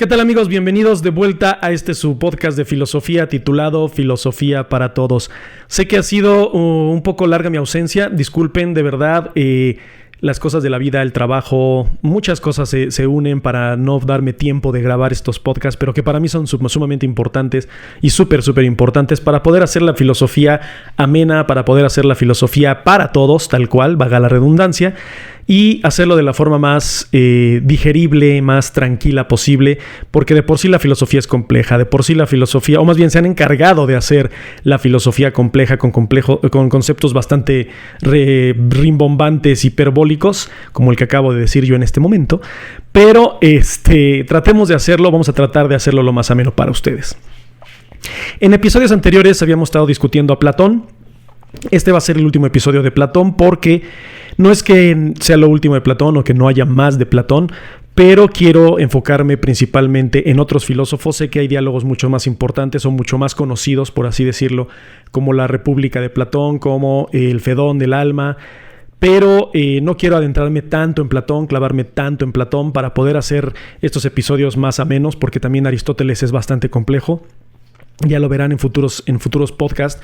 ¿Qué tal, amigos? Bienvenidos de vuelta a su podcast de filosofía titulado Filosofía para Todos. Sé que ha sido un poco larga mi ausencia, disculpen, de verdad, las cosas de la vida, el trabajo, muchas cosas se unen para no darme tiempo de grabar estos podcasts, pero que para mí son sumamente importantes y súper importantes para poder hacer la filosofía amena, para poder hacer la filosofía para todos, tal cual, valga la redundancia, y hacerlo de la forma más digerible, más tranquila posible, porque de por sí la filosofía es compleja, de por sí la filosofía, o más bien se han encargado de hacer la filosofía compleja con conceptos bastante rimbombantes, hiperbólicos, como el que acabo de decir yo en este momento, pero tratemos de hacerlo, vamos a tratar de hacerlo lo más ameno para ustedes. En episodios anteriores habíamos estado discutiendo a Platón. Este va a ser el último episodio de Platón porque no es que sea lo último de Platón o que no haya más de Platón, pero quiero enfocarme principalmente en otros filósofos. Sé que hay diálogos mucho más importantes o mucho más conocidos, por así decirlo, como la República de Platón, como el Fedón del Alma, pero no quiero adentrarme tanto en Platón, clavarme tanto en Platón para poder hacer estos episodios más amenos, porque también Aristóteles es bastante complejo. Ya lo verán en futuros podcasts,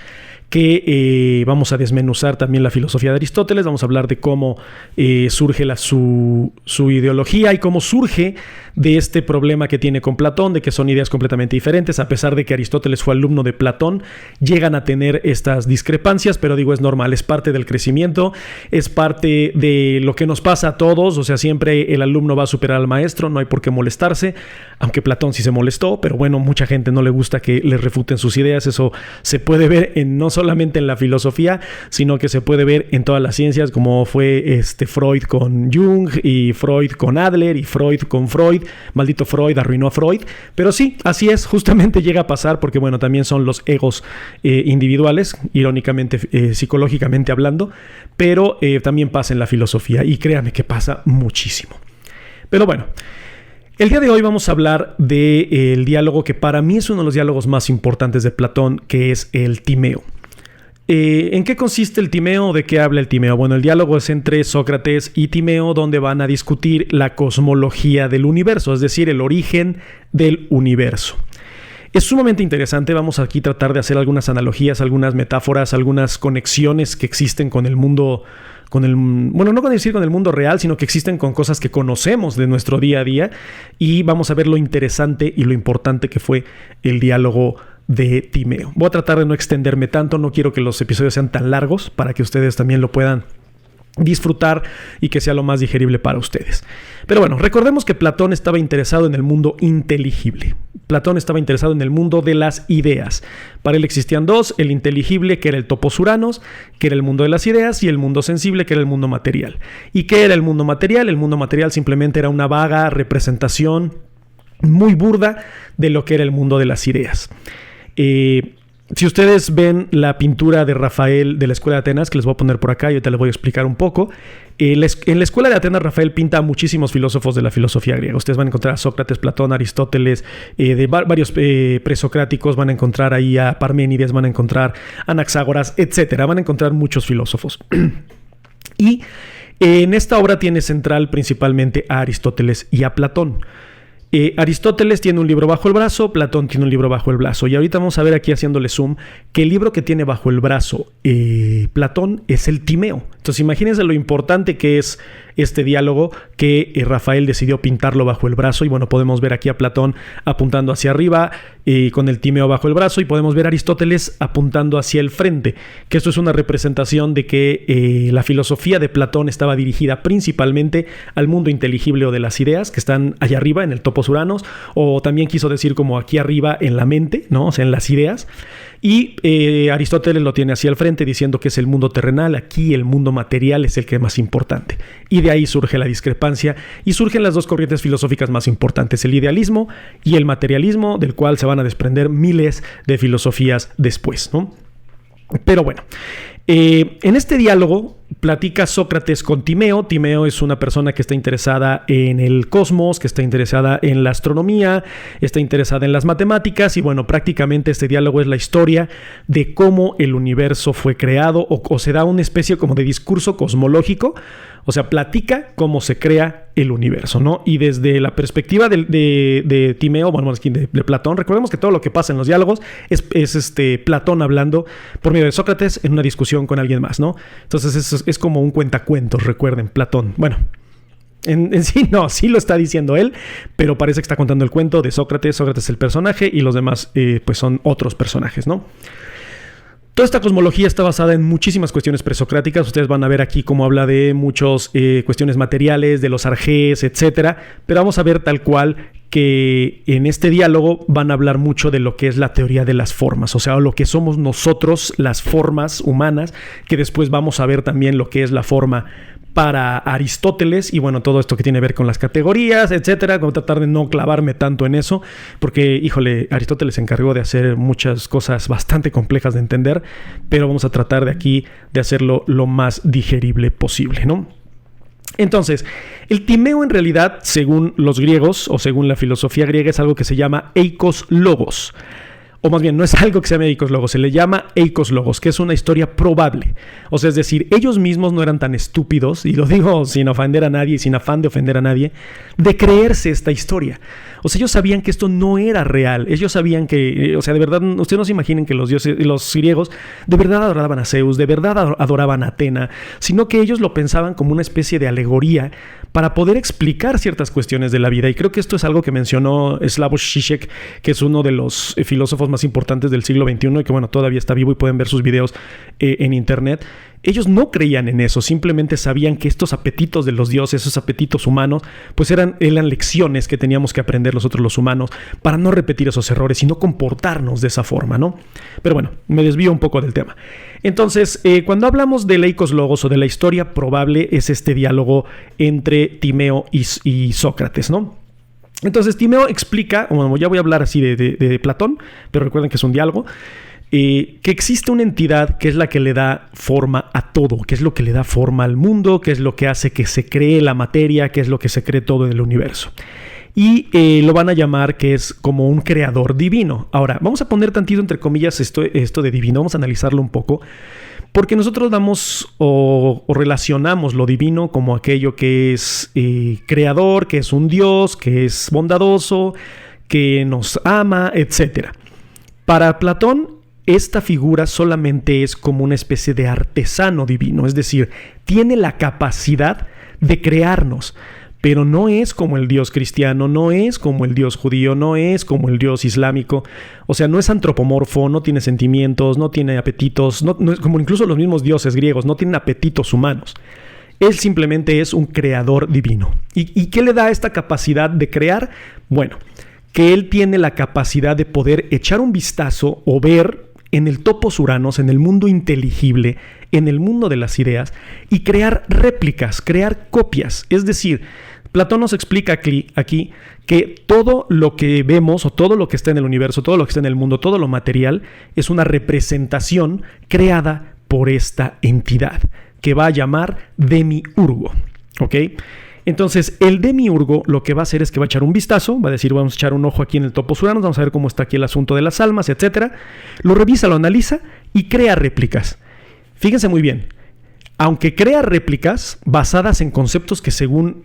que vamos a desmenuzar también la filosofía de Aristóteles. Vamos a hablar de cómo surge su ideología y cómo surge de este problema que tiene con Platón, de que son ideas completamente diferentes. A pesar de que Aristóteles fue alumno de Platón, llegan a tener estas discrepancias, pero digo, es normal, es parte del crecimiento, es parte de lo que nos pasa a todos. O sea, siempre el alumno va a superar al maestro, no hay por qué molestarse, aunque Platón sí se molestó, pero bueno, mucha gente no le gusta que le refuten sus ideas. Eso se puede ver no solamente en la filosofía, sino que se puede ver en todas las ciencias, como fue Freud con Jung, y Freud con Adler, y Freud con Freud. Maldito Freud, arruinó a Freud. Pero sí, así es, justamente llega a pasar, porque bueno, también son los egos individuales, irónicamente, psicológicamente hablando, pero también pasa en la filosofía, y créanme que pasa muchísimo. Pero bueno, el día de hoy vamos a hablar del diálogo que para mí es uno de los diálogos más importantes de Platón, que es el Timeo. ¿En qué consiste el Timeo? ¿De qué habla el Timeo? Bueno, el diálogo es entre Sócrates y Timeo, donde van a discutir la cosmología del universo, es decir, el origen del universo. Es sumamente interesante. Vamos aquí a tratar de hacer algunas analogías, algunas metáforas, algunas conexiones que existen con el mundo, bueno, no con decir con el mundo real, sino que existen con cosas que conocemos de nuestro día a día, y vamos a ver lo interesante y lo importante que fue el diálogo de Timeo. Voy a tratar de no extenderme tanto, no quiero que los episodios sean tan largos para que ustedes también lo puedan disfrutar y que sea lo más digerible para ustedes. Pero bueno, recordemos que Platón estaba interesado en el mundo inteligible. Platón estaba interesado en el mundo de las ideas. Para él existían dos: el inteligible, que era el topos uranos, que era el mundo de las ideas, y el mundo sensible, que era el mundo material. ¿Y qué era el mundo material? El mundo material simplemente era una vaga representación muy burda de lo que era el mundo de las ideas. Si ustedes ven la pintura de Rafael de la Escuela de Atenas, que les voy a poner por acá y ahorita les voy a explicar un poco. En la Escuela de Atenas, Rafael pinta a muchísimos filósofos de la filosofía griega. Ustedes van a encontrar a Sócrates, Platón, Aristóteles, de varios presocráticos. Van a encontrar ahí a Parménides, van a encontrar a Anaxágoras, etcétera. Van a encontrar muchos filósofos. Y en esta obra tiene central principalmente a Aristóteles y a Platón. Aristóteles tiene un libro bajo el brazo, Platón tiene un libro bajo el brazo, y ahorita vamos a ver aquí, haciéndole zoom, que el libro que tiene bajo el brazo Platón es el Timeo. Entonces imagínense lo importante que es este diálogo, que Rafael decidió pintarlo bajo el brazo, y bueno, podemos ver aquí a Platón apuntando hacia arriba con el Timeo bajo el brazo, y podemos ver a Aristóteles apuntando hacia el frente, que esto es una representación de que la filosofía de Platón estaba dirigida principalmente al mundo inteligible o de las ideas, que están allá arriba en el topos uranos, o también quiso decir como aquí arriba en la mente, ¿no? O sea, en las ideas. Y Aristóteles lo tiene hacia el frente, diciendo que es el mundo terrenal. Aquí el mundo material es el que es más importante. Y de ahí surge la discrepancia y surgen las dos corrientes filosóficas más importantes: el idealismo y el materialismo, del cual se van a desprender miles de filosofías después, ¿no? Pero bueno, en este diálogo platica Sócrates con Timeo. Timeo es una persona que está interesada en el cosmos, que está interesada en la astronomía, está interesada en las matemáticas y bueno, prácticamente este diálogo es la historia de cómo el universo fue creado o se da una especie como de discurso cosmológico, o sea, platica cómo se crea el universo, ¿no? Y desde la perspectiva de Timeo, bueno, de Platón, recordemos que todo lo que pasa en los diálogos es Platón hablando por medio de Sócrates en una discusión con alguien más, ¿no? Entonces es como un cuentacuentos, recuerden, Platón. Bueno, en sí no, sí lo está diciendo él, pero parece que está contando el cuento de Sócrates. Sócrates es el personaje y los demás pues son otros personajes, ¿no? Toda esta cosmología está basada en muchísimas cuestiones presocráticas. Ustedes van a ver aquí cómo habla de muchas cuestiones materiales, de los arjés, etcétera. Pero vamos a ver tal cual que en este diálogo van a hablar mucho de lo que es la teoría de las formas, o sea, lo que somos nosotros, las formas humanas, que después vamos a ver también lo que es la forma para Aristóteles y bueno, todo esto que tiene que ver con las categorías, etcétera. Voy a tratar de no clavarme tanto en eso porque, híjole, Aristóteles se encargó de hacer muchas cosas bastante complejas de entender, pero vamos a tratar de aquí de hacerlo lo más digerible posible, ¿no? Entonces, el Timeo en realidad, según los griegos o según la filosofía griega, es algo que se llama eikos logos. O más bien, no es algo que se llame eikos logos, se le llama eikos logos, que es una historia probable. O sea, es decir, ellos mismos no eran tan estúpidos, y lo digo sin ofender a nadie y sin afán de ofender a nadie, de creerse esta historia. O sea, ellos sabían que esto no era real. Ellos sabían que, o sea, de verdad, ustedes no se imaginen que los dioses, los griegos, de verdad adoraban a Zeus, de verdad adoraban a Atena, sino que ellos lo pensaban como una especie de alegoría para poder explicar ciertas cuestiones de la vida. Y creo que esto es algo que mencionó Slavoj Žižek, que es uno de los filósofos más importantes del siglo XXI y que, bueno, todavía está vivo y pueden ver sus videos en internet. Ellos no creían en eso, simplemente sabían que estos apetitos de los dioses, esos apetitos humanos, pues eran lecciones que teníamos que aprender nosotros los humanos para no repetir esos errores y no comportarnos de esa forma, ¿no? Pero bueno, me desvío un poco del tema. Entonces, cuando hablamos de eikos logos o de la historia probable, es este diálogo entre Timeo y Sócrates, ¿no? Entonces Timeo explica, bueno, ya voy a hablar así de Platón, pero recuerden que es un diálogo, que existe una entidad que es la que le da forma a todo, que es lo que le da forma al mundo, que es lo que hace que se cree la materia, que es lo que se cree todo en el universo. Y lo van a llamar que es como un creador divino. Ahora, vamos a poner tantito entre comillas esto de divino, vamos a analizarlo un poco, porque nosotros damos o relacionamos lo divino como aquello que es creador, que es un dios, que es bondadoso, que nos ama, etc. Para Platón, esta figura solamente es como una especie de artesano divino, es decir, tiene la capacidad de crearnos, pero no es como el dios cristiano, no es como el dios judío, no es como el dios islámico. O sea, no es antropomorfo, no tiene sentimientos, no tiene apetitos, no es como incluso los mismos dioses griegos, no tienen apetitos humanos. Él simplemente es un creador divino. ¿Y qué le da esta capacidad de crear? Bueno, que él tiene la capacidad de poder echar un vistazo o ver en el topos Uranos, en el mundo inteligible, en el mundo de las ideas, y crear réplicas, crear copias. Es decir, Platón nos explica aquí que todo lo que vemos o todo lo que está en el universo, todo lo que está en el mundo, todo lo material, es una representación creada por esta entidad, que va a llamar demiurgo, ¿ok? Entonces, el demiurgo lo que va a hacer es que va a echar un vistazo, va a decir, vamos a echar un ojo aquí en el topos Uranos, vamos a ver cómo está aquí el asunto de las almas, etc. Lo revisa, lo analiza y crea réplicas. Fíjense muy bien, aunque crea réplicas basadas en conceptos que según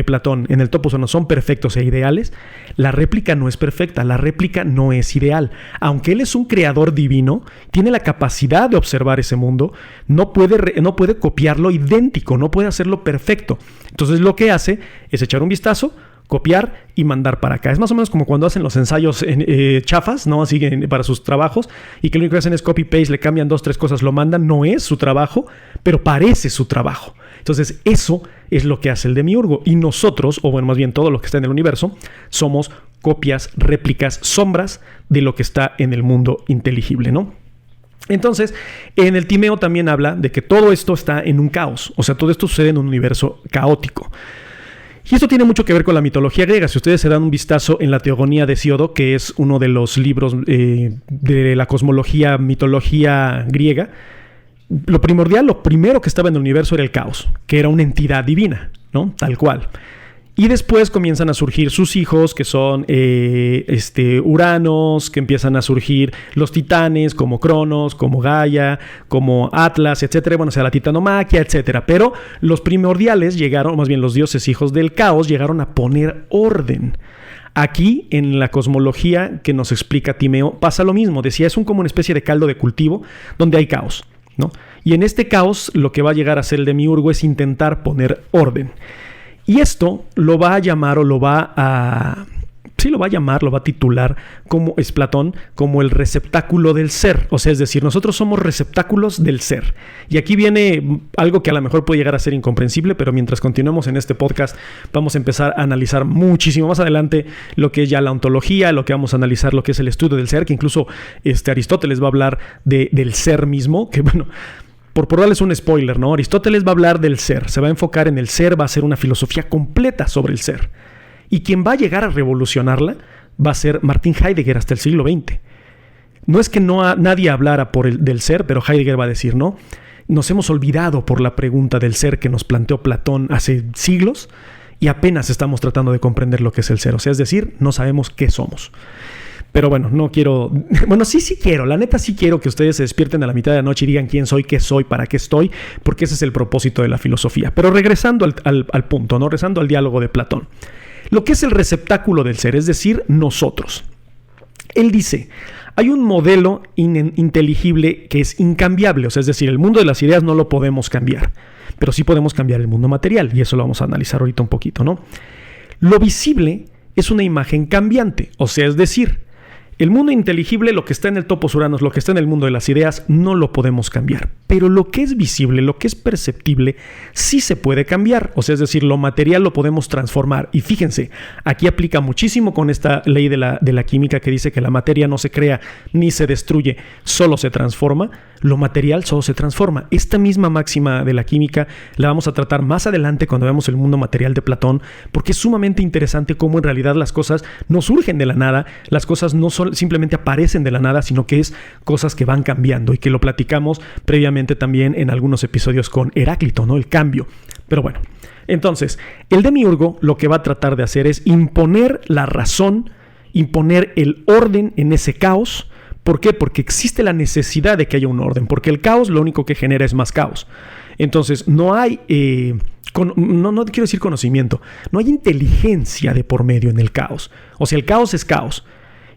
Platón en el topos Uranos son perfectos e ideales, la réplica no es perfecta, la réplica no es ideal. Aunque él es un creador divino, tiene la capacidad de observar ese mundo, no puede copiarlo idéntico, no puede hacerlo perfecto. Entonces lo que hace es echar un vistazo, copiar y mandar para acá. Es más o menos como cuando hacen los ensayos chafas, ¿no? Así para sus trabajos, y que lo único que hacen es copy-paste, le cambian 2-3 cosas, lo mandan. No es su trabajo, pero parece su trabajo. Entonces eso es lo que hace el demiurgo. Y nosotros, o bueno, más bien todo lo que está en el universo, somos copias, réplicas, sombras de lo que está en el mundo inteligible, ¿no? Entonces, en el Timeo también habla de que todo esto está en un caos. O sea, todo esto sucede en un universo caótico. Y esto tiene mucho que ver con la mitología griega. Si ustedes se dan un vistazo en la Teogonía de Hesíodo, que es uno de los libros de la cosmología, mitología griega, lo primordial, lo primero que estaba en el universo era el caos, que era una entidad divina, ¿no? Tal cual. Y después comienzan a surgir sus hijos, que son Uranos, que empiezan a surgir los titanes, como Cronos, como Gaia, como Atlas, etcétera. Bueno, o sea, la titanomaquia, etcétera. Pero los primordiales llegaron, más bien los dioses hijos del caos, llegaron a poner orden. Aquí, en la cosmología que nos explica Timeo, pasa lo mismo. Decía, es como una especie de caldo de cultivo donde hay caos, ¿no? Y en este caos, lo que va a llegar a ser el demiurgo es intentar poner orden. Y esto lo va a llamar o lo va a titular, como es Platón, como el receptáculo del ser. O sea, es decir, nosotros somos receptáculos del ser. Y aquí viene algo que a lo mejor puede llegar a ser incomprensible, pero mientras continuemos en este podcast vamos a empezar a analizar muchísimo más adelante lo que es ya la ontología, lo que vamos a analizar, lo que es el estudio del ser, que incluso Aristóteles va a hablar del ser mismo, que bueno... Por darles un spoiler, ¿no? Aristóteles va a hablar del ser, se va a enfocar en el ser, va a hacer una filosofía completa sobre el ser. Y quien va a llegar a revolucionarla va a ser Martin Heidegger hasta el siglo XX. No es que nadie hablara del ser, pero Heidegger va a decir, ¿no? Nos hemos olvidado por la pregunta del ser que nos planteó Platón hace siglos y apenas estamos tratando de comprender lo que es el ser. O sea, es decir, no sabemos qué somos. Pero bueno, no quiero... Bueno, sí quiero. La neta sí quiero que ustedes se despierten a la mitad de la noche y digan quién soy, qué soy, para qué estoy, porque ese es el propósito de la filosofía. Pero regresando al punto, ¿no? Regresando al diálogo de Platón. Lo que es el receptáculo del ser, es decir, nosotros. Él dice, hay un modelo inteligible que es incambiable. O sea, es decir, el mundo de las ideas no lo podemos cambiar. Pero sí podemos cambiar el mundo material. Y eso lo vamos a analizar ahorita un poquito, ¿no? Lo visible es una imagen cambiante. O sea, es decir... El mundo inteligible, lo que está en el topos Uranos, lo que está en el mundo de las ideas, no lo podemos cambiar. Pero lo que es visible, lo que es perceptible, sí se puede cambiar. O sea, es decir, lo material lo podemos transformar. Y fíjense, aquí aplica muchísimo con esta ley de la química que dice que la materia no se crea ni se destruye, solo se transforma. Lo material solo se transforma. Esta misma máxima de la química la vamos a tratar más adelante cuando veamos el mundo material de Platón, porque es sumamente interesante cómo en realidad las cosas no surgen de la nada, las cosas no simplemente aparecen de la nada, sino que es cosas que van cambiando y que lo platicamos previamente también en algunos episodios con Heráclito, ¿no? El cambio. Pero bueno, entonces, el demiurgo lo que va a tratar de hacer es imponer la razón, imponer el orden en ese caos. ¿Por qué? Porque existe la necesidad de que haya un orden, porque el caos lo único que genera es más caos. Entonces, no hay, no quiero decir conocimiento, no hay inteligencia de por medio en el caos. O sea, el caos es caos.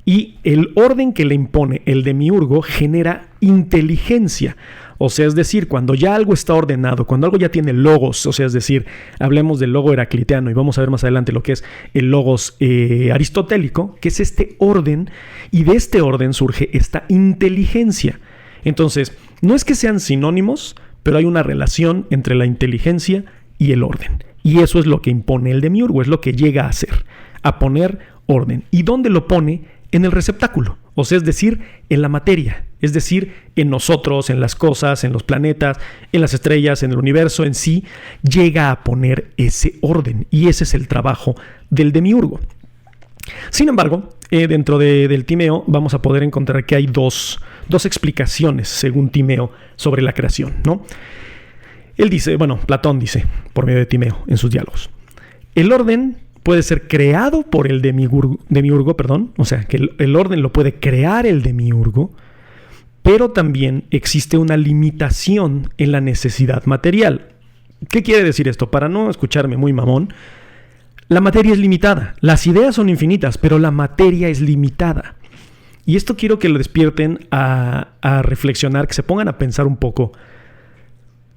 Y el orden que le impone el demiurgo genera inteligencia. O sea, es decir, cuando ya algo está ordenado, cuando algo ya tiene logos, o sea, es decir, hablemos del logo heracliteano y vamos a ver más adelante lo que es el logos aristotélico, que es este orden, y de este orden surge esta inteligencia. Entonces, no es que sean sinónimos, pero hay una relación entre la inteligencia y el orden. Y eso es lo que impone el demiurgo, es lo que llega a hacer, a poner orden. ¿Y dónde lo pone? En el receptáculo, o sea, es decir, en la materia, es decir, en nosotros, en las cosas, en los planetas, en las estrellas, en el universo en sí, llega a poner ese orden, y ese es el trabajo del demiurgo. Sin embargo, dentro del Timeo vamos a poder encontrar que hay dos explicaciones, según Timeo, sobre la creación, ¿no? Él dice, bueno, Platón dice, por medio de Timeo, en sus diálogos, el orden puede ser creado por el demiurgo, o sea, que el orden lo puede crear el demiurgo, pero también existe una limitación en la necesidad material. ¿Qué quiere decir esto? Para no escucharme muy mamón, la materia es limitada, las ideas son infinitas, pero la materia es limitada. Y esto quiero que lo despierten a reflexionar, que se pongan a pensar un poco.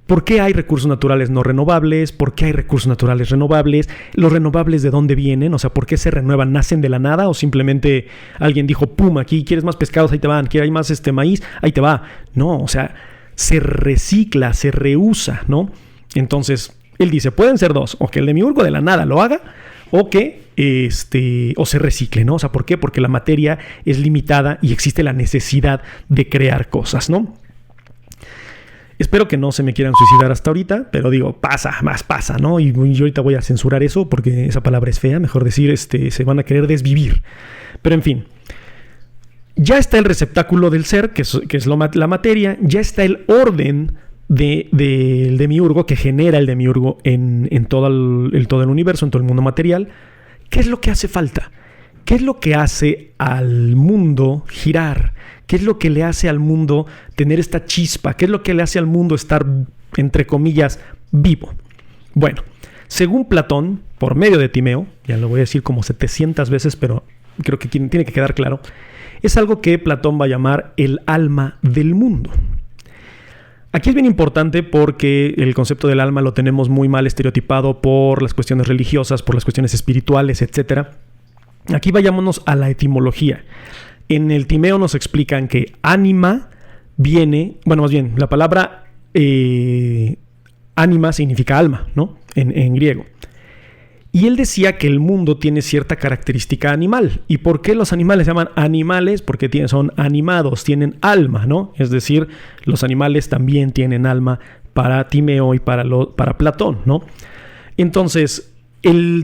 ¿Por qué hay recursos naturales no renovables? ¿Por qué hay recursos naturales renovables? ¿Los renovables de dónde vienen? O sea, ¿por qué se renuevan? ¿Nacen de la nada? ¿O simplemente alguien dijo, pum, aquí quieres más pescados? Ahí te van. ¿Quieres más maíz? Ahí te va. No, o sea, se recicla, se reusa, ¿no? Entonces, él dice, pueden ser dos. O que el demiurgo de la nada lo haga, o que o se recicle, ¿no? O sea, ¿por qué? Porque la materia es limitada y existe la necesidad de crear cosas, ¿no? Espero que no se me quieran suicidar hasta ahorita, pero digo, pasa, ¿no? Y yo ahorita voy a censurar eso porque esa palabra es fea, mejor decir, se van a querer desvivir. Pero en fin, ya está el receptáculo del ser, que es la materia, ya está el orden del demiurgo, que genera el demiurgo en todo el universo, en todo el mundo material. ¿Qué es lo que hace falta? ¿Qué es lo que hace al mundo girar? ¿Qué es lo que le hace al mundo tener esta chispa? ¿Qué es lo que le hace al mundo estar, entre comillas, vivo? Bueno, según Platón, por medio de Timeo, ya lo voy a decir como 700 veces, pero creo que tiene que quedar claro, es algo que Platón va a llamar el alma del mundo. Aquí es bien importante porque el concepto del alma lo tenemos muy mal estereotipado por las cuestiones religiosas, por las cuestiones espirituales, etc. Aquí vayámonos a la etimología. En el Timeo nos explican que ánima viene, bueno, más bien, la palabra ánima significa alma, ¿no? En griego. Y él decía que el mundo tiene cierta característica animal. ¿Y por qué los animales se llaman animales? Porque son animados, tienen alma, ¿no? Es decir, los animales también tienen alma para Timeo y para Platón, ¿no? Entonces,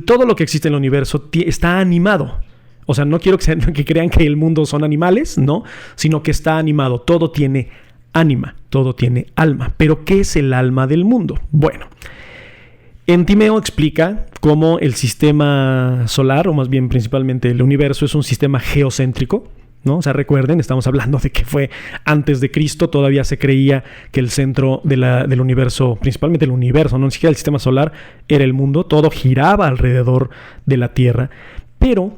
todo lo que existe en el universo está animado. O sea, no quiero que crean que el mundo son animales, ¿no? Sino que está animado. Todo tiene ánima, todo tiene alma. ¿Pero qué es el alma del mundo? Bueno, en Timeo explica cómo el sistema solar, o más bien principalmente el universo, es un sistema geocéntrico, ¿no? O sea, recuerden, estamos hablando de que fue antes de Cristo, todavía se creía que el centro del universo, principalmente el universo, no ni siquiera el sistema solar, era el mundo, todo giraba alrededor de la Tierra, pero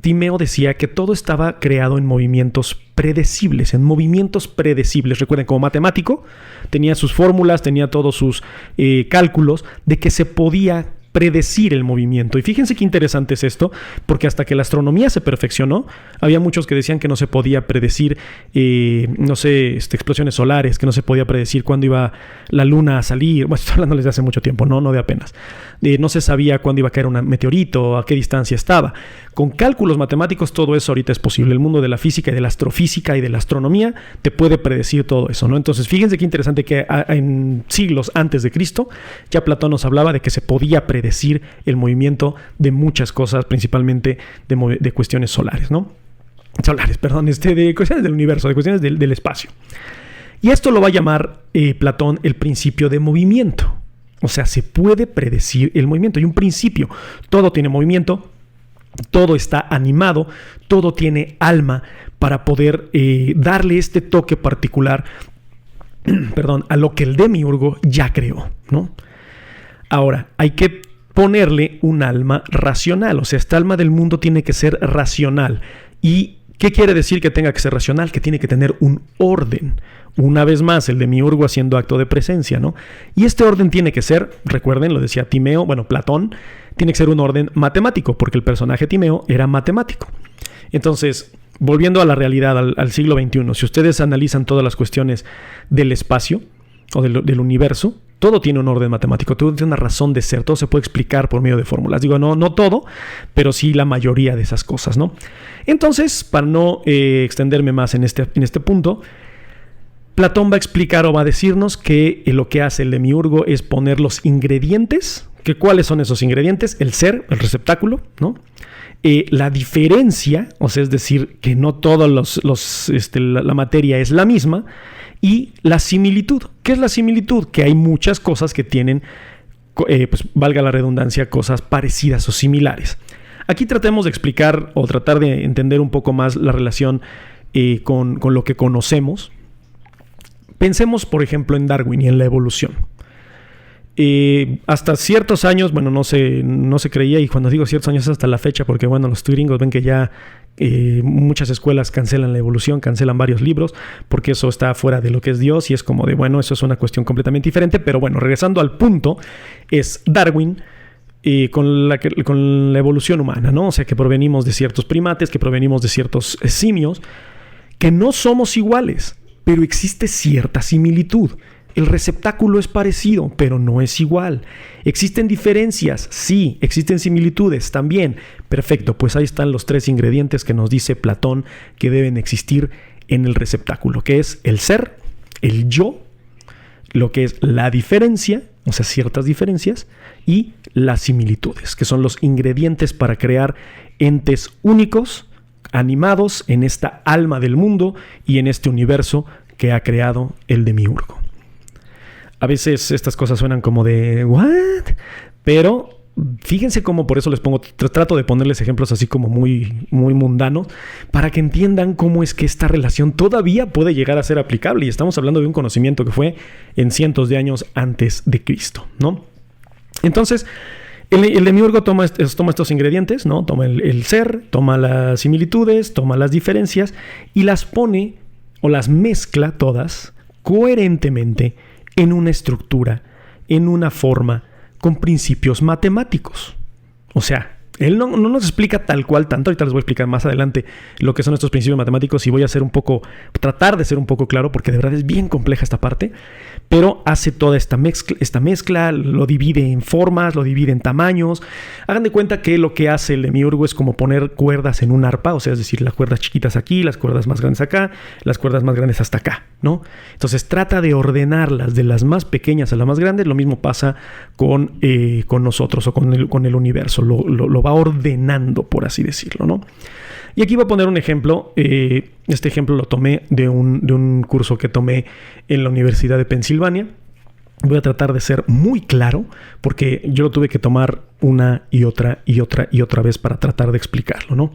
Timeo decía que todo estaba creado en movimientos predecibles, Recuerden, como matemático, tenía sus fórmulas, tenía todos sus cálculos de que se podía predecir el movimiento. Y fíjense qué interesante es esto, porque hasta que la astronomía se perfeccionó, había muchos que decían que no se podía predecir, explosiones solares, que no se podía predecir cuándo iba la luna a salir. Bueno, estoy hablando desde hace mucho tiempo, no de apenas. No se sabía cuándo iba a caer un meteorito, a qué distancia estaba. Con cálculos matemáticos todo eso ahorita es posible. El mundo de la física y de la astrofísica y de la astronomía te puede predecir todo eso, ¿no? Entonces, fíjense qué interesante que en siglos antes de Cristo ya Platón nos hablaba de que se podía predecir el movimiento de muchas cosas, principalmente de cuestiones solares, ¿no? De cuestiones del universo, de cuestiones del espacio. Y esto lo va a llamar Platón el principio de movimiento. O sea, se puede predecir el movimiento. Hay un principio. Todo tiene movimiento, todo está animado, todo tiene alma para poder darle este toque particular, a lo que el demiurgo ya creó, ¿no? Ahora, hay que ponerle un alma racional. O sea, esta alma del mundo tiene que ser racional. ¿Y qué quiere decir que tenga que ser racional? Que tiene que tener un orden. Una vez más, el demiurgo haciendo acto de presencia, ¿no? Y este orden tiene que ser, recuerden, lo decía Platón, tiene que ser un orden matemático, porque el personaje Timeo era matemático. Entonces, volviendo a la realidad, al siglo XXI, si ustedes analizan todas las cuestiones del espacio o del universo, todo tiene un orden matemático, todo tiene una razón de ser, todo se puede explicar por medio de fórmulas. Digo, no todo, pero sí la mayoría de esas cosas, ¿no? Entonces, para no extenderme más en este punto, Platón va a explicar o va a decirnos que lo que hace el demiurgo es poner los ingredientes. ¿Cuáles son esos ingredientes? El ser, el receptáculo, ¿no? La diferencia, o sea, es decir, que no toda la materia es la misma. Y la similitud. ¿Qué es la similitud? Que hay muchas cosas que tienen, valga la redundancia, cosas parecidas o similares. Aquí tratemos de explicar o tratar de entender un poco más la relación con lo que conocemos. Pensemos, por ejemplo, en Darwin y en la evolución. Hasta ciertos años, no se creía, y cuando digo ciertos años es hasta la fecha, porque los gringos ven que ya muchas escuelas cancelan la evolución, cancelan varios libros, porque eso está fuera de lo que es Dios, y es como de, eso es una cuestión completamente diferente. Pero regresando al punto, es Darwin con la evolución humana, ¿no? O sea, que provenimos de ciertos primates, que provenimos de ciertos simios, que no somos iguales, pero existe cierta similitud. El receptáculo es parecido, pero no es igual. ¿Existen diferencias? Sí. ¿Existen similitudes? También. Perfecto, pues ahí están los 3 ingredientes que nos dice Platón que deben existir en el receptáculo, que es el ser, el yo, lo que es la diferencia, o sea, ciertas diferencias, y las similitudes, que son los ingredientes para crear entes únicos, animados en esta alma del mundo y en este universo que ha creado el demiurgo. A veces estas cosas suenan como de ¿what? Pero fíjense cómo, por eso les pongo, trato de ponerles ejemplos así como muy, muy mundanos, para que entiendan cómo es que esta relación todavía puede llegar a ser aplicable. Y estamos hablando de un conocimiento que fue en cientos de años antes de Cristo, ¿no? Entonces, el demiurgo toma estos ingredientes, ¿no? Toma el ser, toma las similitudes, toma las diferencias y las pone o las mezcla todas coherentemente en una estructura, en una forma, con principios matemáticos. O sea, él no nos explica tal cual tanto. Ahorita les voy a explicar más adelante lo que son estos principios matemáticos y voy a tratar de ser un poco claro, porque de verdad es bien compleja esta parte, pero hace toda esta mezcla, lo divide en formas, lo divide en tamaños. Hagan de cuenta que lo que hace el demiurgo es como poner cuerdas en un arpa, o sea, es decir, las cuerdas chiquitas aquí, las cuerdas más grandes acá, las cuerdas más grandes hasta acá, ¿no? Entonces trata de ordenarlas de las más pequeñas a las más grandes. Lo mismo pasa con nosotros o con el universo. Lo va ordenando, por así decirlo, ¿no? Y aquí voy a poner un ejemplo. Este ejemplo lo tomé de un curso que tomé en la Universidad de Pensilvania. Voy a tratar de ser muy claro, porque yo lo tuve que tomar una y otra vez para tratar de explicarlo, ¿no?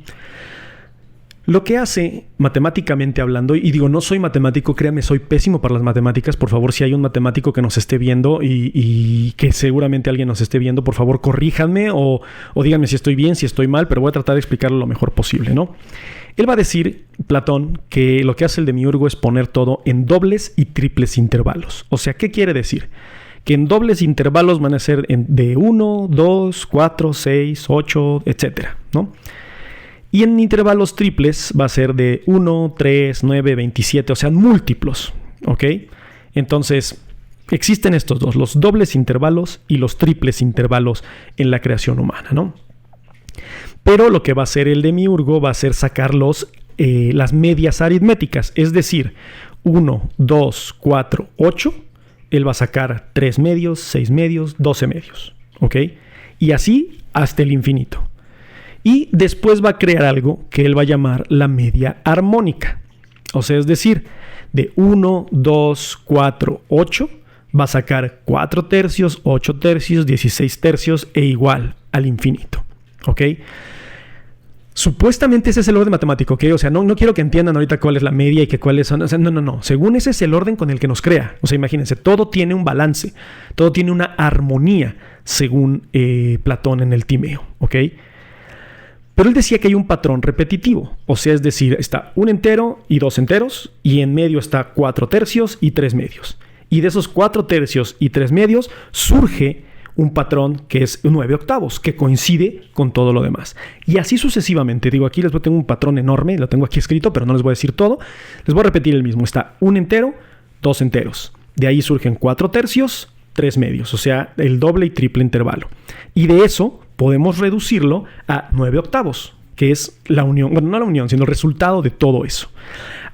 Lo que hace matemáticamente hablando, y digo, no soy matemático, créanme, soy pésimo para las matemáticas. Por favor, si hay un matemático que nos esté viendo y que seguramente alguien nos esté viendo, por favor, corríjanme o díganme si estoy bien, si estoy mal, pero voy a tratar de explicarlo lo mejor posible, ¿no? Él va a decir, Platón, que lo que hace el demiurgo es poner todo en dobles y triples intervalos. O sea, ¿qué quiere decir? Que en dobles intervalos van a ser de 1, 2, 4, 6, 8, etcétera, ¿no? Y en intervalos triples va a ser de 1, 3, 9, 27, o sea, múltiplos, ¿ok? Entonces, existen estos dos, los dobles intervalos y los triples intervalos en la creación humana, ¿no? Pero lo que va a hacer el demiurgo va a ser sacar las medias aritméticas, es decir, 1, 2, 4, 8, él va a sacar 3 medios, 6 medios, 12 medios, ¿ok? Y así hasta el infinito. Y después va a crear algo que él va a llamar la media armónica. O sea, es decir, de 1, 2, 4, 8, va a sacar 4 tercios, 8 tercios, 16 tercios e igual al infinito. ¿Ok? Supuestamente ese es el orden matemático, ¿ok? O sea, no quiero que entiendan ahorita cuál es la media y que cuáles son. O sea, no. Según ese es el orden con el que nos crea. O sea, imagínense, todo tiene un balance, todo tiene una armonía, según Platón en el Timeo, ¿ok? Pero él decía que hay un patrón repetitivo, o sea, es decir, está un entero y 2 enteros, y en medio está 4 tercios y 3 medios. Y de esos 4 tercios y 3 medios surge un patrón que es 9 octavos, que coincide con todo lo demás. Y así sucesivamente. Digo, aquí tengo un patrón enorme, lo tengo aquí escrito, pero no les voy a decir todo. Les voy a repetir el mismo. Está un entero, 2 enteros. De ahí surgen 4 tercios, 3 medios, o sea, el doble y triple intervalo. Y de eso podemos reducirlo a 9 octavos, que es la unión, bueno, no la unión, sino el resultado de todo eso.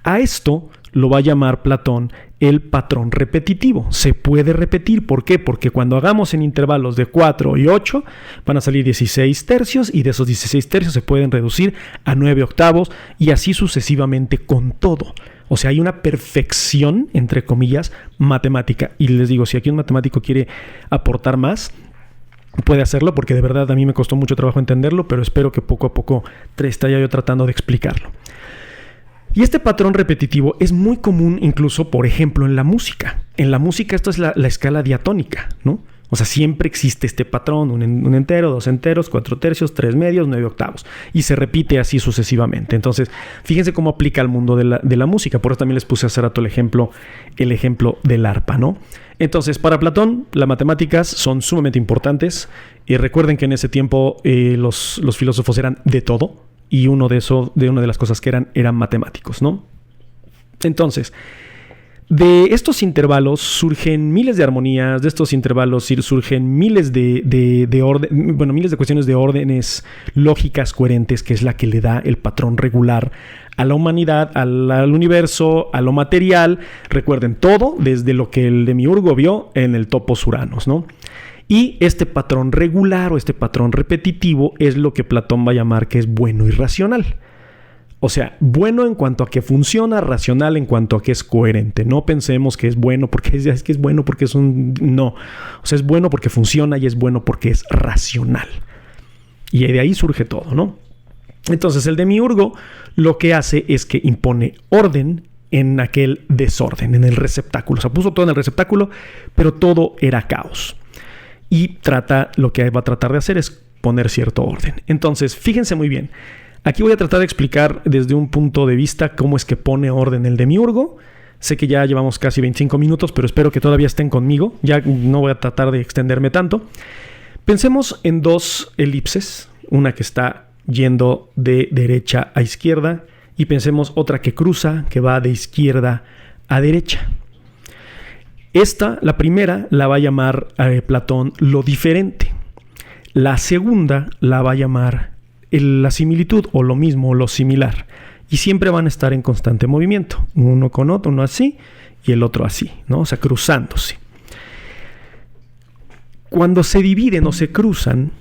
A esto lo va a llamar Platón el patrón repetitivo. Se puede repetir. ¿Por qué? Porque cuando hagamos en intervalos de 4 y 8, van a salir 16 tercios, y de esos 16 tercios se pueden reducir a 9 octavos, y así sucesivamente con todo. O sea, hay una perfección, entre comillas, matemática. Y les digo, si aquí un matemático quiere aportar más, puede hacerlo, porque de verdad a mí me costó mucho trabajo entenderlo, pero espero que poco a poco esté yo tratando de explicarlo. Y este patrón repetitivo es muy común incluso, por ejemplo, en la música. En la música esto es la escala diatónica, ¿no? O sea, siempre existe este patrón, un entero, 2 enteros, 4 tercios, 3 medios, 9 octavos. Y se repite así sucesivamente. Entonces, fíjense cómo aplica al mundo de la música. Por eso también les puse hace rato el ejemplo del arpa, ¿no? Entonces, para Platón, las matemáticas son sumamente importantes. Y recuerden que en ese tiempo los filósofos eran de todo. Y una de las cosas que eran matemáticos, ¿no? Entonces, de estos intervalos surgen miles de armonías, de estos intervalos surgen miles miles de cuestiones de órdenes lógicas coherentes, que es la que le da el patrón regular a la humanidad, al universo, a lo material. Recuerden, todo desde lo que el demiurgo vio en el Topos Uranos, ¿no? Y este patrón regular o este patrón repetitivo es lo que Platón va a llamar que es bueno y racional. O sea, bueno en cuanto a que funciona, racional en cuanto a que es coherente. No pensemos que es bueno porque es que es bueno porque es un... No. O sea, es bueno porque funciona y es bueno porque es racional. Y de ahí surge todo, ¿no? Entonces, el demiurgo lo que hace es que impone orden en aquel desorden, en el receptáculo. O sea, puso todo en el receptáculo, pero todo era caos. Y lo que va a tratar de hacer es poner cierto orden. Entonces, fíjense muy bien. Aquí voy a tratar de explicar desde un punto de vista cómo es que pone orden el demiurgo. Sé que ya llevamos casi 25 minutos, pero espero que todavía estén conmigo. Ya no voy a tratar de extenderme tanto. Pensemos en dos elipses. Una que está yendo de derecha a izquierda. Y pensemos otra que cruza, que va de izquierda a derecha. La primera, la va a llamar Platón lo diferente. La segunda la va a llamar la similitud o lo mismo o lo similar. Y siempre van a estar en constante movimiento. Uno con otro, uno así y el otro así, ¿no? O sea, cruzándose. Cuando se dividen o se cruzan,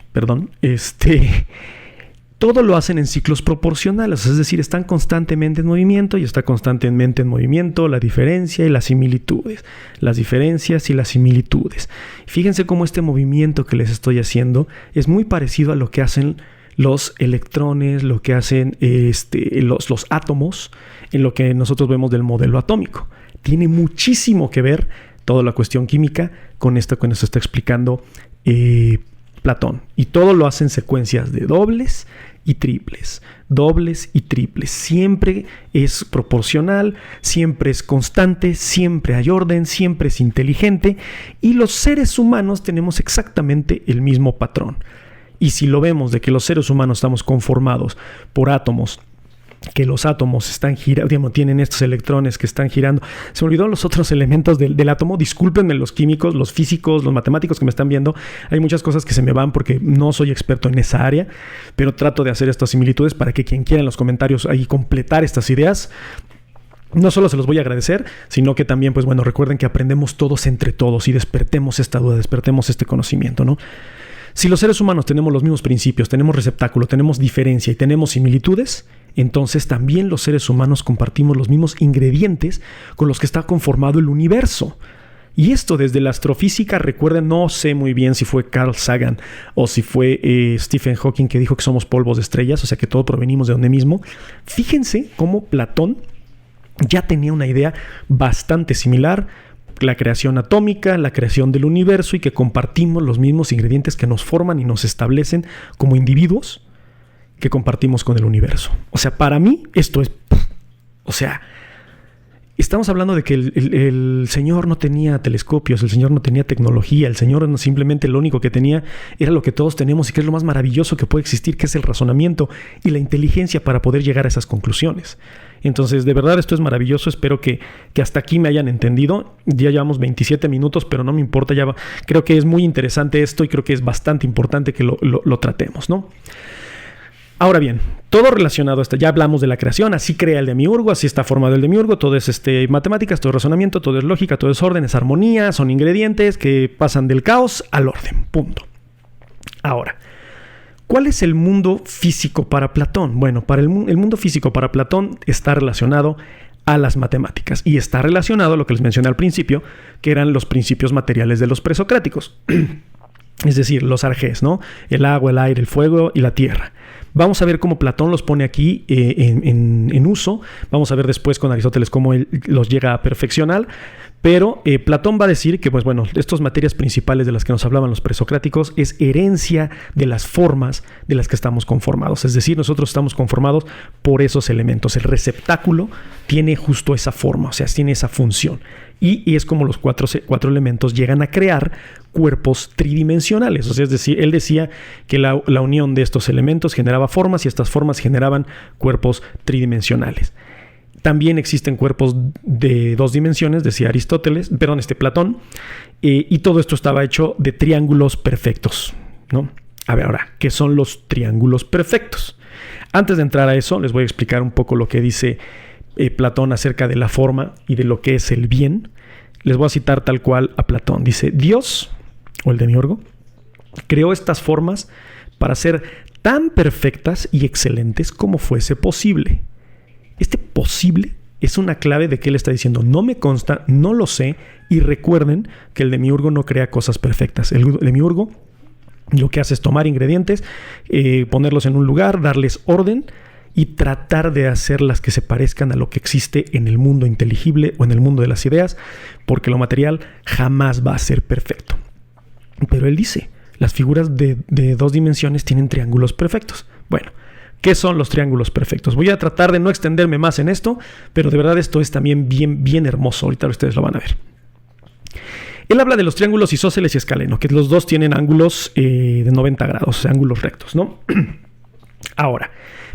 todo lo hacen en ciclos proporcionales, es decir, están constantemente en movimiento y está constantemente en movimiento la diferencia y las similitudes. Las diferencias y las similitudes. Fíjense cómo este movimiento que les estoy haciendo es muy parecido a lo que hacen los electrones, lo que hacen los átomos, en lo que nosotros vemos del modelo atómico. Tiene muchísimo que ver toda la cuestión química con esto que nos está explicando Platón. Y todo lo hace en secuencias de dobles y triples. Dobles y triples. Siempre es proporcional, siempre es constante, siempre hay orden, siempre es inteligente. Y los seres humanos tenemos exactamente el mismo patrón. Y si lo vemos de que los seres humanos estamos conformados por átomos, que los átomos están girando, tienen estos electrones que están girando. Se me olvidó los otros elementos del átomo. Discúlpenme los químicos, los físicos, los matemáticos que me están viendo. Hay muchas cosas que se me van porque no soy experto en esa área, pero trato de hacer estas similitudes para que quien quiera en los comentarios ahí completar estas ideas. No solo se los voy a agradecer, sino que también, pues bueno, recuerden que aprendemos todos entre todos y despertemos esta duda, despertemos este conocimiento, ¿no? Si los seres humanos tenemos los mismos principios, tenemos receptáculo, tenemos diferencia y tenemos similitudes, entonces también los seres humanos compartimos los mismos ingredientes con los que está conformado el universo. Y esto desde la astrofísica, recuerden, no sé muy bien si fue Carl Sagan o si fue Stephen Hawking que dijo que somos polvos de estrellas, o sea que todos provenimos de donde mismo. Fíjense cómo Platón ya tenía una idea bastante similar, la creación atómica, la creación del universo y que compartimos los mismos ingredientes que nos forman y nos establecen como individuos que compartimos con el universo. O sea, para mí esto es... O sea, estamos hablando de que el Señor no tenía telescopios, el Señor no tenía tecnología, el Señor simplemente lo único que tenía era lo que todos tenemos y que es lo más maravilloso que puede existir, que es el razonamiento y la inteligencia para poder llegar a esas conclusiones. Entonces, de verdad, esto es maravilloso. Espero que hasta aquí me hayan entendido. Ya llevamos 27 minutos, pero no me importa. Creo que es muy interesante esto y creo que es bastante importante que lo tratemos, ¿no? Ahora bien, todo relacionado a esto, ya hablamos de la creación, así crea el demiurgo, así está formado el demiurgo, todo es matemáticas, todo es razonamiento, todo es lógica, todo es orden, es armonía, son ingredientes que pasan del caos al orden, punto. Ahora, ¿cuál es el mundo físico para Platón? Bueno, el mundo físico para Platón está relacionado a las matemáticas y está relacionado a lo que les mencioné al principio, que eran los principios materiales de los presocráticos. Es decir, los arjés, ¿no? El agua, el aire, el fuego y la tierra. Vamos a ver cómo Platón los pone aquí en uso. Vamos a ver después con Aristóteles cómo él los llega a perfeccionar. Pero Platón va a decir que, pues bueno, estas materias principales de las que nos hablaban los presocráticos es herencia de las formas de las que estamos conformados. Es decir, nosotros estamos conformados por esos elementos. El receptáculo tiene justo esa forma, o sea, tiene esa función. Y es como los cuatro elementos llegan a crear cuerpos tridimensionales. O sea, es decir, él decía que la unión de estos elementos generaba formas y estas formas generaban cuerpos tridimensionales. También existen cuerpos de 2 dimensiones, decía Platón, y todo esto estaba hecho de triángulos perfectos, ¿no? A ver, ahora, ¿qué son los triángulos perfectos? Antes de entrar a eso, les voy a explicar un poco lo que dice Platón acerca de la forma y de lo que es el bien. Les voy a citar tal cual a Platón. Dice, Dios, o el demiurgo, creó estas formas para ser tan perfectas y excelentes como fuese posible. posible es una clave de que él está diciendo, no me consta, no lo sé, y recuerden que el demiurgo no crea cosas perfectas. El demiurgo lo que hace es tomar ingredientes, ponerlos en un lugar, darles orden y tratar de hacerlas que se parezcan a lo que existe en el mundo inteligible o en el mundo de las ideas, porque lo material jamás va a ser perfecto. Pero él dice, las figuras de 2 dimensiones tienen triángulos perfectos. Bueno, ¿qué son los triángulos perfectos? Voy a tratar de no extenderme más en esto, pero de verdad esto es también bien hermoso. Ahorita ustedes lo van a ver. Él habla de los triángulos isósceles y escaleno, que los dos tienen ángulos de 90 grados, o sea, ángulos rectos, ¿no? Ahora,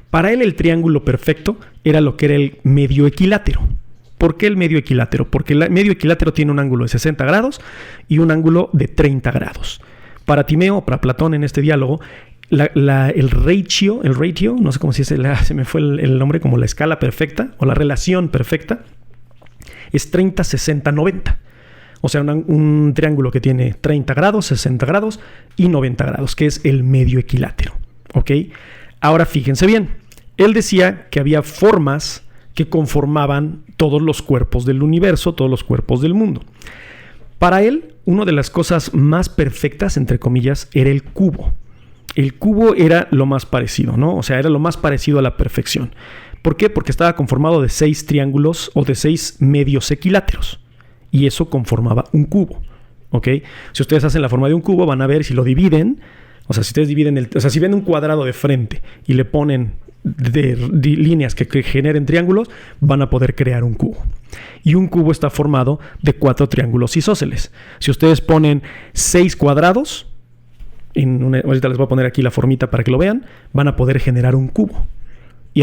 para él el triángulo perfecto era lo que era el medio equilátero. ¿Por qué el medio equilátero? Porque el medio equilátero tiene un ángulo de 60 grados y un ángulo de 30 grados. Para Timeo, para Platón en este diálogo, el ratio, no sé cómo se dice, se me fue el nombre, como la escala perfecta o la relación perfecta, es 30, 60, 90. O sea, un triángulo que tiene 30 grados, 60 grados y 90 grados, que es el medio equilátero. ¿Ok? Ahora fíjense bien, él decía que había formas que conformaban todos los cuerpos del universo, todos los cuerpos del mundo. Para él, una de las cosas más perfectas, entre comillas, era el cubo. El cubo era lo más parecido, ¿no? O sea, era lo más parecido a la perfección. ¿Por qué? Porque estaba conformado de 6 triángulos o de 6 medios equiláteros. Y eso conformaba un cubo, ¿ok? Si ustedes hacen la forma de un cubo, van a ver si lo dividen. O sea, si ustedes dividen si ven un cuadrado de frente y le ponen de líneas que generen triángulos, van a poder crear un cubo. Y un cubo está formado de 4 triángulos isósceles. Si ustedes ponen 6 cuadrados, ahorita les voy a poner aquí la formita para que lo vean, van a poder generar un cubo. Y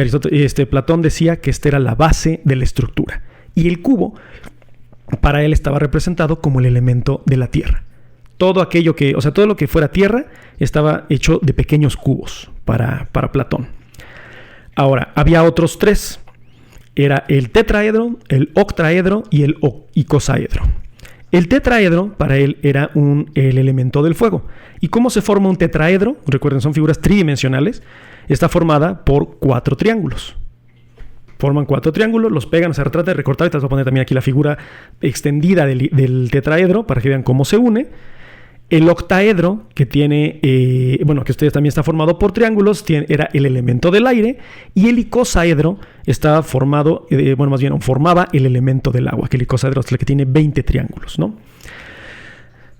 Platón decía que esta era la base de la estructura. Y el cubo, para él, estaba representado como el elemento de la tierra. Todo lo que fuera tierra estaba hecho de pequeños cubos para Platón. Ahora, había otros 3. Era el tetraedro, el octaedro y el icosaedro. El tetraedro para él era el elemento del fuego. ¿Y cómo se forma un tetraedro? Recuerden, son figuras tridimensionales. Está formada por 4 triángulos. Forman 4 triángulos, los pegan, se trata de recortar. Y te voy a poner también aquí la figura extendida del tetraedro para que vean cómo se une. El octaedro, que tiene, que ustedes también está formado por triángulos, era el elemento del aire. Y el icosaedro estaba formado, formaba el elemento del agua, que el icosaedro es el que tiene 20 triángulos, ¿no?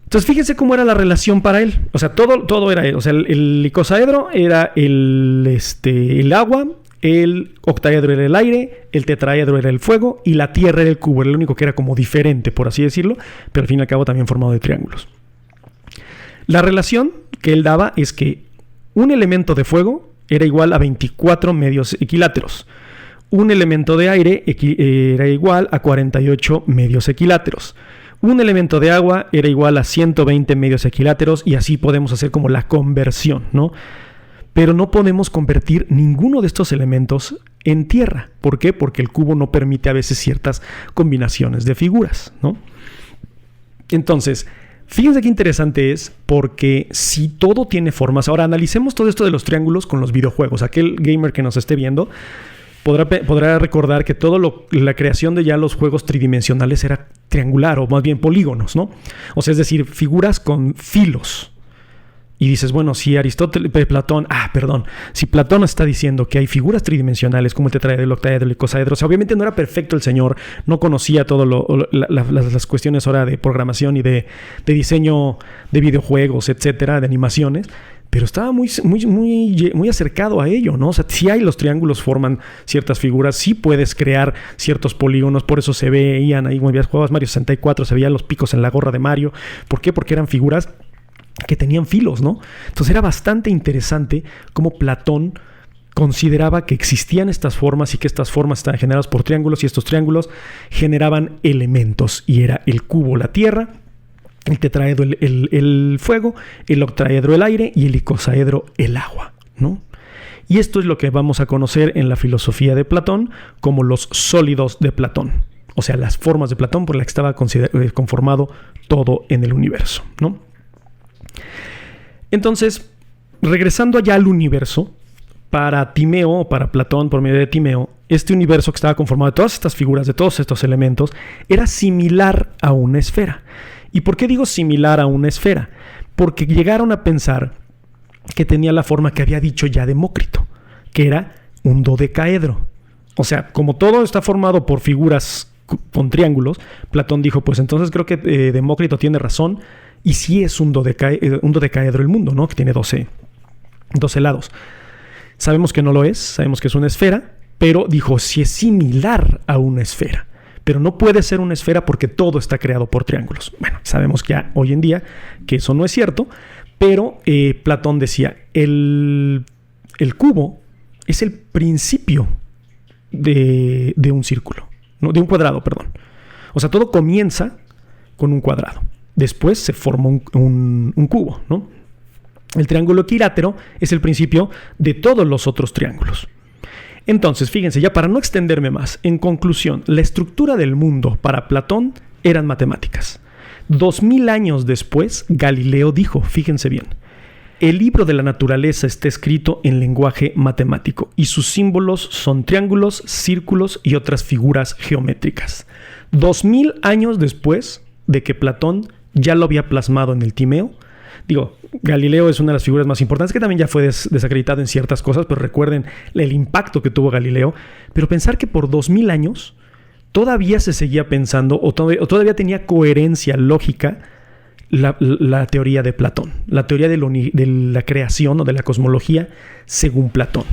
Entonces, fíjense cómo era la relación para él. O sea, todo era él. O sea, el icosaedro era el agua, el octaedro era el aire, el tetraedro era el fuego y la tierra era el cubo. Era el único que era como diferente, por así decirlo, pero al fin y al cabo también formado de triángulos. La relación que él daba es que un elemento de fuego era igual a 24 medios equiláteros. Un elemento de aire era igual a 48 medios equiláteros. Un elemento de agua era igual a 120 medios equiláteros y así podemos hacer como la conversión, ¿no? Pero no podemos convertir ninguno de estos elementos en tierra. ¿Por qué? Porque el cubo no permite a veces ciertas combinaciones de figuras, ¿no? Entonces, fíjense qué interesante es, porque si todo tiene formas. Ahora analicemos todo esto de los triángulos con los videojuegos. Aquel gamer que nos esté viendo podrá recordar que la creación de ya los juegos tridimensionales era triangular, o más bien polígonos, ¿no? O sea, es decir, figuras con filos. Y dices, bueno, si si Platón está diciendo que hay figuras tridimensionales como el tetraedro, el octaedro, el icosaedro, o sea, obviamente no era perfecto el señor, no conocía todo las cuestiones ahora de programación y de diseño de videojuegos, etcétera, de animaciones, pero estaba muy acercado a ello, ¿no? O sea, si los triángulos forman ciertas figuras, sí puedes crear ciertos polígonos, por eso se veían ahí, cuando jugabas Mario 64, se veían los picos en la gorra de Mario. ¿Por qué? Porque eran figuras que tenían filos, ¿no? Entonces era bastante interesante cómo Platón consideraba que existían estas formas y que estas formas estaban generadas por triángulos y estos triángulos generaban elementos, y era el cubo la tierra, el tetraedro el fuego, el octaedro el aire y el icosaedro el agua, ¿no? Y esto es lo que vamos a conocer en la filosofía de Platón como los sólidos de Platón, o sea, las formas de Platón por las que estaba conformado todo en el universo, ¿no? Entonces, regresando allá al universo, para Timeo, para Platón, por medio de Timeo, este universo que estaba conformado de todas estas figuras, de todos estos elementos, era similar a una esfera. ¿Y por qué digo similar a una esfera? Porque llegaron a pensar que tenía la forma que había dicho ya Demócrito, que era un dodecaedro. O sea, como todo está formado por figuras con triángulos, Platón dijo, pues entonces creo que Demócrito tiene razón, y sí es un dodecaedro el mundo, ¿no? Que tiene 12 lados. Sabemos que no lo es, sabemos que es una esfera, pero dijo, sí es similar a una esfera, pero no puede ser una esfera porque todo está creado por triángulos. Bueno, sabemos ya hoy en día que eso no es cierto, pero Platón decía, el cubo es el principio de un círculo, no, de un cuadrado, perdón. O sea, todo comienza con un cuadrado. Después se forma un cubo, ¿no? El triángulo equilátero es el principio de todos los otros triángulos. Entonces, fíjense, ya para no extenderme más, en conclusión, la estructura del mundo para Platón eran matemáticas. 2000 años después, Galileo dijo, fíjense bien, el libro de la naturaleza está escrito en lenguaje matemático y sus símbolos son triángulos, círculos y otras figuras geométricas. 2000 años después de que Platón ya lo había plasmado en el Timeo. Digo, Galileo es una de las figuras más importantes, que también ya fue desacreditado en ciertas cosas, pero recuerden el impacto que tuvo Galileo. Pero pensar que por 2000 años todavía se seguía pensando o todavía tenía coherencia lógica la teoría de Platón, la teoría de la creación o de la cosmología según Platón.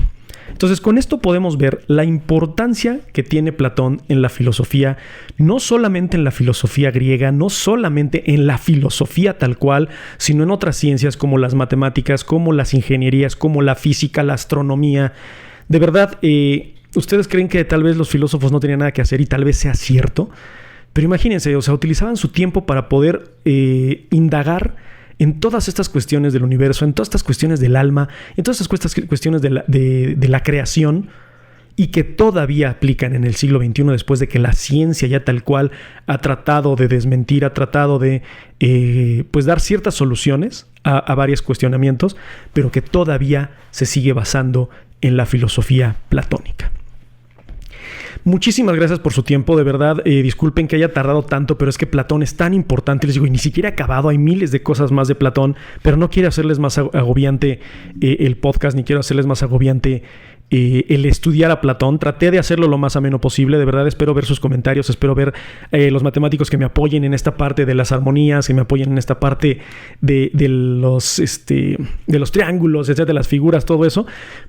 Entonces, con esto podemos ver la importancia que tiene Platón en la filosofía, no solamente en la filosofía griega, no solamente en la filosofía tal cual, sino en otras ciencias como las matemáticas, como las ingenierías, como la física, la astronomía. De verdad, ¿ustedes creen que tal vez los filósofos no tenían nada que hacer y tal vez sea cierto? Pero imagínense, o sea, utilizaban su tiempo para poder indagar en todas estas cuestiones del universo, en todas estas cuestiones del alma, en todas estas cuestiones de la creación, y que todavía aplican en el siglo XXI después de que la ciencia ya tal cual ha tratado de desmentir, ha tratado de pues dar ciertas soluciones a varios cuestionamientos, pero que todavía se sigue basando en la filosofía platónica. Muchísimas gracias por su tiempo, de verdad, disculpen que haya tardado tanto, pero es que Platón es tan importante, les digo, y ni siquiera he acabado, hay miles de cosas más de Platón, pero no quiero hacerles más agobiante el podcast, ni quiero hacerles más agobiante el estudiar a Platón. Traté de hacerlo lo más ameno posible, de verdad espero ver sus comentarios, espero ver los matemáticos que me apoyen en esta parte de las armonías, que me apoyen en esta parte de los triángulos, etcétera, de las figuras, todo eso,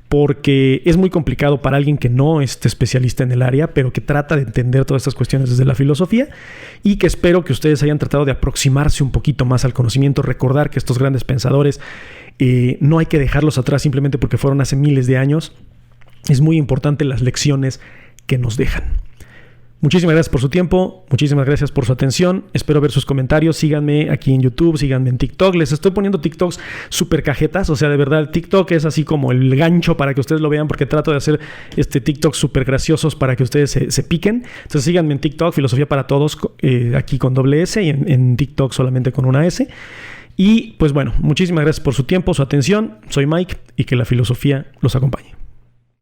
porque es muy complicado para alguien que no es especialista en el área, pero que trata de entender todas estas cuestiones desde la filosofía, y que espero que ustedes hayan tratado de aproximarse un poquito más al conocimiento, recordar que estos grandes pensadores no hay que dejarlos atrás simplemente porque fueron hace miles de años. Es muy importante las lecciones que nos dejan. Muchísimas gracias por su tiempo, muchísimas gracias por su atención. Espero ver sus comentarios. Síganme aquí en YouTube, síganme en TikTok. Les estoy poniendo TikToks súper cajetas. O sea, de verdad, el TikTok es así como el gancho para que ustedes lo vean, porque trato de hacer TikToks súper graciosos para que ustedes se piquen. Entonces síganme en TikTok, Filosofía para Todos, aquí con doble S, y en TikTok solamente con una S. Y pues bueno, muchísimas gracias por su tiempo, su atención. Soy Mike, y que la filosofía los acompañe.